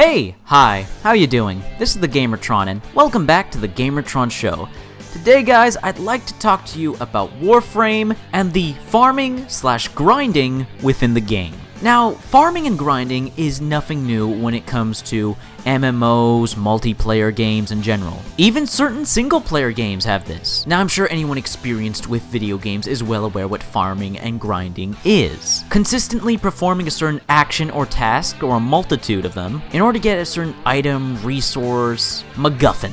Hey! Hi, how you doing? This is the Gamertron and welcome back to the Gamertron Show. Today guys, I'd like to talk to you about Warframe and the farming/grinding within the game. Now, farming and grinding is nothing new when it comes to MMOs, multiplayer games in general. Even certain single-player games have this. Now, I'm sure anyone experienced with video games is well aware what farming and grinding is. Consistently performing a certain action or task, or a multitude of them, in order to get a certain item, resource, MacGuffin.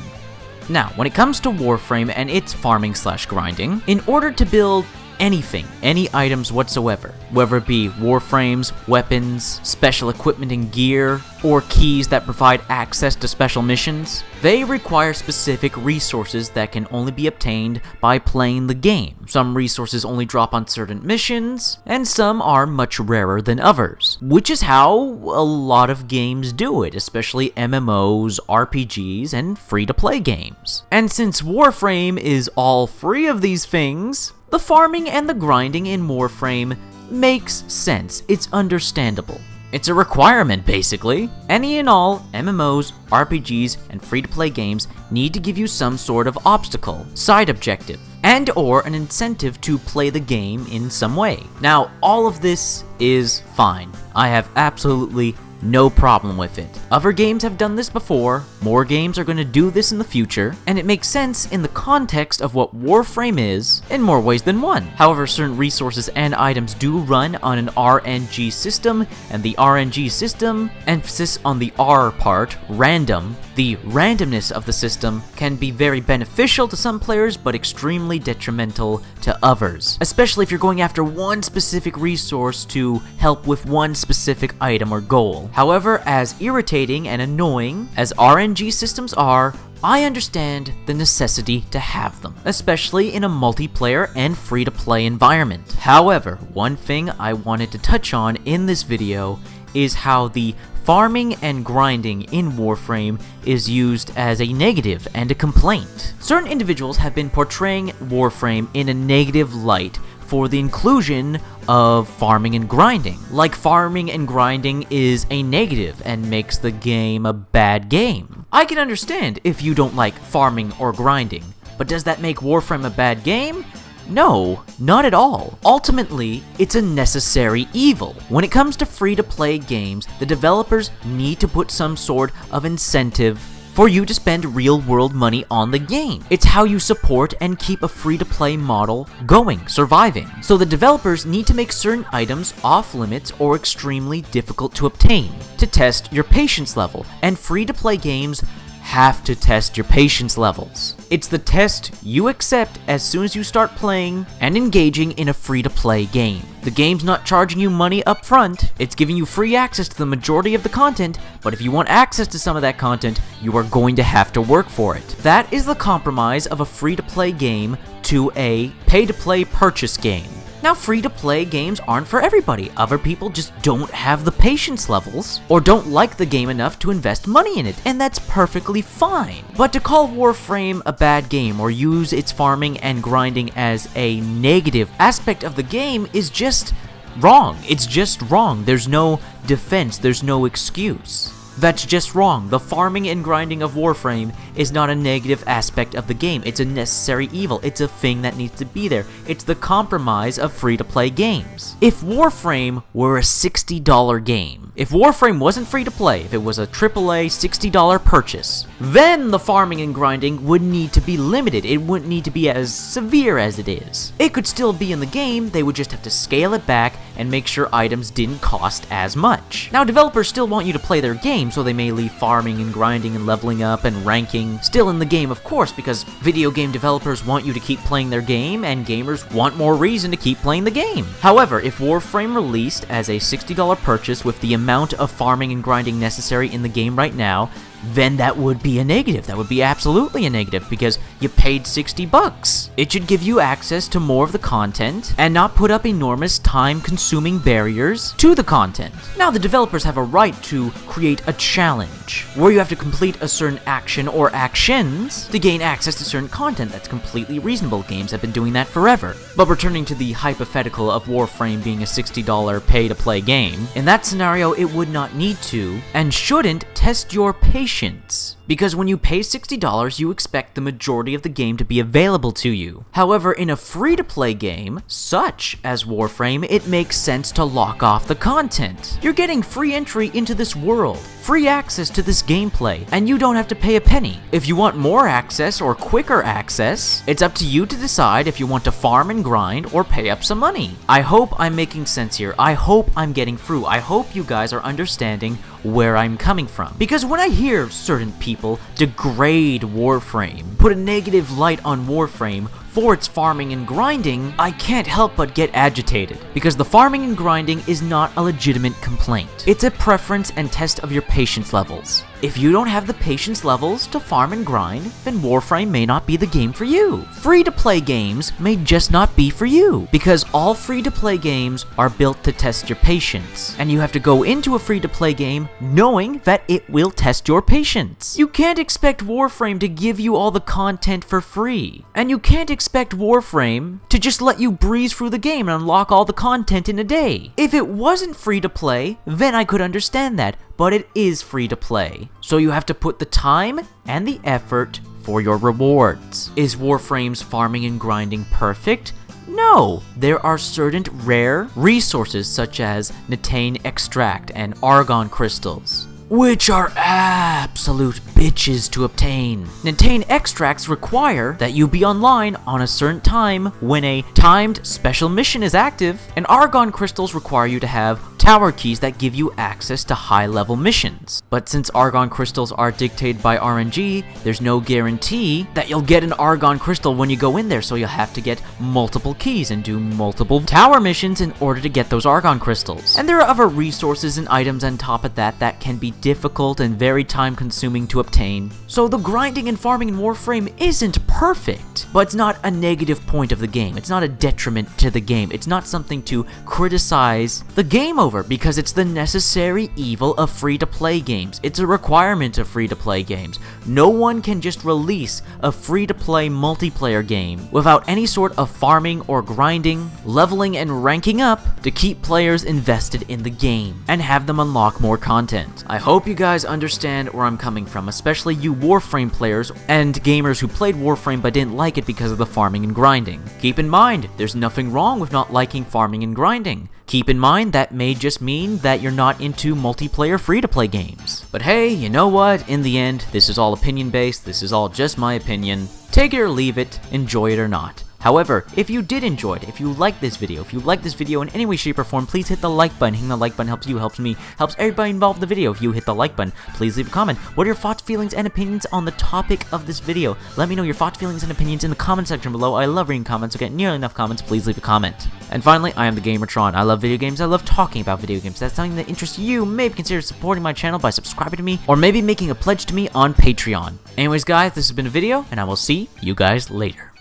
Now, when it comes to Warframe and its farming/grinding, in order to build anything, any items whatsoever, whether it be warframes, weapons, special equipment and gear, or keys that provide access to special missions, they require specific resources that can only be obtained by playing the game. Some resources only drop on certain missions, and some are much rarer than others, which is how a lot of games do it, especially MMOs, RPGs, and free-to-play games. And since Warframe is all three of these things, the farming and the grinding in Warframe makes sense. It's understandable. It's a requirement, basically. Any and all MMOs, RPGs, and free-to-play games need to give you some sort of obstacle, side objective, and or an incentive to play the game in some way. Now, all of this is fine. I have absolutely no problem with it. Other games have done this before, more games are going to do this in the future, and it makes sense in the context of what Warframe is in more ways than one. However, certain resources and items do run on an RNG system, and the RNG system, emphasis on the R part, random, the randomness of the system can be very beneficial to some players, but extremely detrimental to others, especially if you're going after one specific resource to help with one specific item or goal. However, as irritating and annoying as RNG systems are, I understand the necessity to have them, especially in a multiplayer and free-to-play environment. However, one thing I wanted to touch on in this video is how the farming and grinding in Warframe is used as a negative and a complaint. Certain individuals have been portraying Warframe in a negative light for the inclusion of farming and grinding. Like farming and grinding is a negative and makes the game a bad game. I can understand if you don't like farming or grinding, but does that make Warframe a bad game? No, not at all. Ultimately, it's a necessary evil. When it comes to free-to-play games, the developers need to put some sort of incentive for you to spend real-world money on the game. It's how you support and keep a free-to-play model going, surviving. So the developers need to make certain items off-limits or extremely difficult to obtain to test your patience level, and free-to-play games have to test your patience levels. It's the test you accept as soon as you start playing and engaging in a free-to-play game. The game's not charging you money up front, it's giving you free access to the majority of the content, but if you want access to some of that content, you are going to have to work for it. That is the compromise of a free-to-play game to a pay-to-play purchase game. Now, free-to-play games aren't for everybody. Other people just don't have the patience levels, or don't like the game enough to invest money in it, and that's perfectly fine. But to call Warframe a bad game, or use its farming and grinding as a negative aspect of the game is just wrong. It's just wrong. There's no defense, there's no excuse. That's just wrong. The farming and grinding of Warframe is not a negative aspect of the game. It's a necessary evil. It's a thing that needs to be there. It's the compromise of free-to-play games. If Warframe were a $60 game, if Warframe wasn't free-to-play, if it was a AAA $60 purchase, then the farming and grinding would need to be limited. It wouldn't need to be as severe as it is. It could still be in the game, they would just have to scale it back and make sure items didn't cost as much. Now, developers still want you to play their game, so they may leave farming and grinding and leveling up and ranking still in the game, of course, because video game developers want you to keep playing their game, and gamers want more reason to keep playing the game. However, if Warframe released as a $60 purchase with the amount of farming and grinding necessary in the game right now, then that would be a negative. That would be absolutely a negative because you paid $60. It should give you access to more of the content and not put up enormous time-consuming barriers to the content. Now, the developers have a right to create a challenge where you have to complete a certain action or actions to gain access to certain content. That's completely reasonable. Games have been doing that forever. But returning to the hypothetical of Warframe being a $60 pay-to-play game, in that scenario, it would not need to and shouldn't test your patience. Because when you pay $60, you expect the majority of the game to be available to you. However, in a free-to-play game, such as Warframe, it makes sense to lock off the content. You're getting free entry into this world, free access to this gameplay, and you don't have to pay a penny. If you want more access or quicker access, it's up to you to decide if you want to farm and grind or pay up some money. I hope I'm making sense here. I hope I'm getting through. I hope you guys are understanding where I'm coming from. Because when I hear certain people degrade Warframe, put a negative light on Warframe for its farming and grinding, I can't help but get agitated, because the farming and grinding is not a legitimate complaint. It's a preference and test of your patience levels. If you don't have the patience levels to farm and grind, then Warframe may not be the game for you. Free-to-play games may just not be for you, because all free-to-play games are built to test your patience, and you have to go into a free-to-play game knowing that it will test your patience. You can't expect Warframe to give you all the content for free, and you can't expect Warframe to just let you breeze through the game and unlock all the content in a day. If it wasn't free-to-play, then I could understand that, but it is free to play. So you have to put the time and the effort for your rewards. Is Warframe's farming and grinding perfect? No, there are certain rare resources such as Netane extract and argon crystals, which are absolute bitches to obtain. Netane extracts require that you be online on a certain time when a timed special mission is active, and argon crystals require you to have tower keys that give you access to high-level missions. But since argon crystals are dictated by RNG, there's no guarantee that you'll get an argon crystal when you go in there, so you'll have to get multiple keys and do multiple tower missions in order to get those argon crystals. And there are other resources and items on top of that that can be difficult and very time-consuming to obtain. So the grinding and farming in Warframe isn't perfect, but it's not a negative point of the game. It's not a detriment to the game. It's not something to criticize the game over, because it's the necessary evil of free-to-play games. It's a requirement of free-to-play games. No one can just release a free-to-play multiplayer game without any sort of farming or grinding, leveling and ranking up to keep players invested in the game and have them unlock more content. I hope you guys understand where I'm coming from, especially you Warframe players and gamers who played Warframe but didn't like it because of the farming and grinding. Keep in mind, there's nothing wrong with not liking farming and grinding. Keep in mind that may just mean that you're not into multiplayer free-to-play games. But hey, you know what? In the end, this is all opinion-based, this is all just my opinion. Take it or leave it, enjoy it or not. However, if you did enjoy it, if you liked this video, in any way, shape, or form, please hit the like button. Hitting the like button helps you, helps me, helps everybody involved in the video. If you hit the like button, please leave a comment. What are your thoughts, feelings, and opinions on the topic of this video? Let me know your thoughts, feelings, and opinions in the comment section below. I love reading comments, so get nearly enough comments, please leave a comment. And finally, I am the Gamertron. I love video games, I love talking about video games. If that's something that interests you, maybe consider supporting my channel by subscribing to me, or maybe making a pledge to me on Patreon. Anyways guys, this has been a video, and I will see you guys later.